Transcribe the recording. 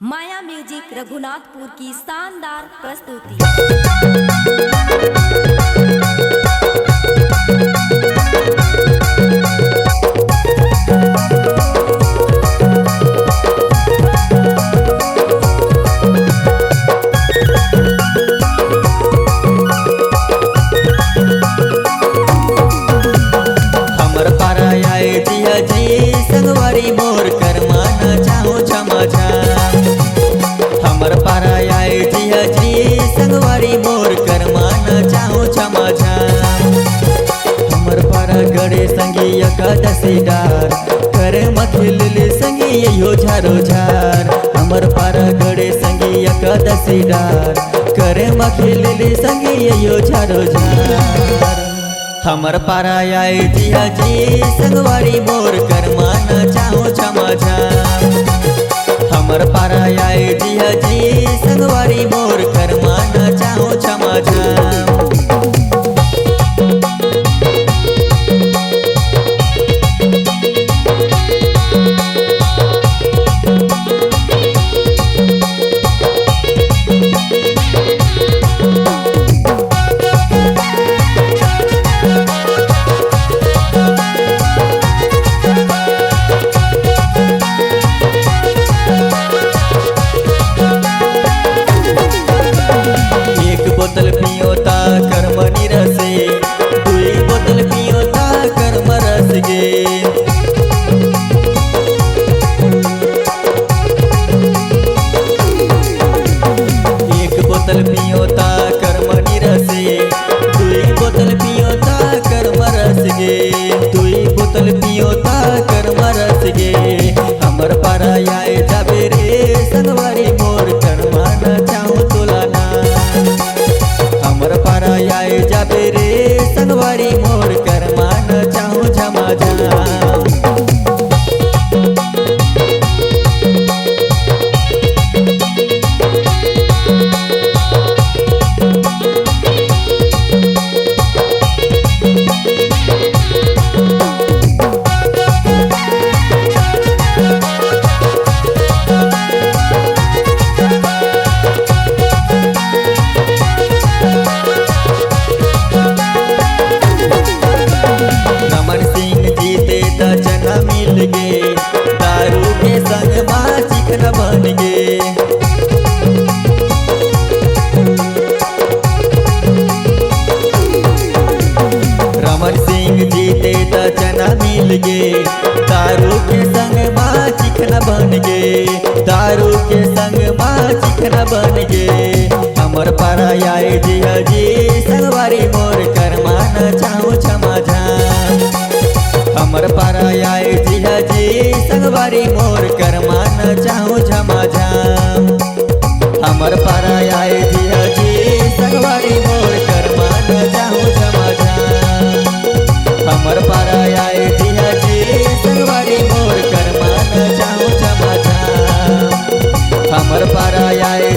माया music Raghunathpur की शानदार प्रस्तुति। हमर पारा आए जिया जी संगवारी मोर कर माना चाहो क्षमा छा। हमर पारा आए जिया जी संगवारी मोर कर माना चाहो क्षमा छा। हमर पारा गड़े संगी एकादशी डार कर मखिल संगी यो झारो झार। हमर पारा गड़े संगी एकादशी डार कर मखिल संगी यो झारो झार। हमर पारा आए जिया जी संगवारी मोर कर माना चाहो क्षमा छा। हमर पारा आए जिया जी संगवारी मोर कर माना चाहो क्षमा छा। बोतल पियो ता कर्म निरसे दुई बोतल पियो ता कर्म रस गे। एक बोतल पियो ता कर्म निरसे दुई बोतल पियो ता कर्म रस गे। दुई बोतल पियो ता कर्म रस गे। हमर पारा आए जाबे रे संगवारी मोर कर माना चाहो तोला ना। हमर पारा आए जाबे रे संगवारी मोर कर मान चाहो क्षमा छा। रमन सिंह जीते त चना मिल गे दारू के संग माँ चिकन बन गे। रमन सिंह जीते त चना मिल गे दारू के संग माँ चिकन बन गे। दारू के संग माँ चिकन बन गे। हमर पारा आए जिया जी संगवारी मोर कर माना चाहो क्षमा छा। हमर पारा आए जिया जी संगवारी मोर कर माना चाहो क्षमा छा। हमर पारा आए जिया जी संगवारी मोर कर माना चाहो क्षमा छा। हमर पारा आए जिया जी संगवारी मोर कर माना चाहो क्षमा छा। हमर पारा आए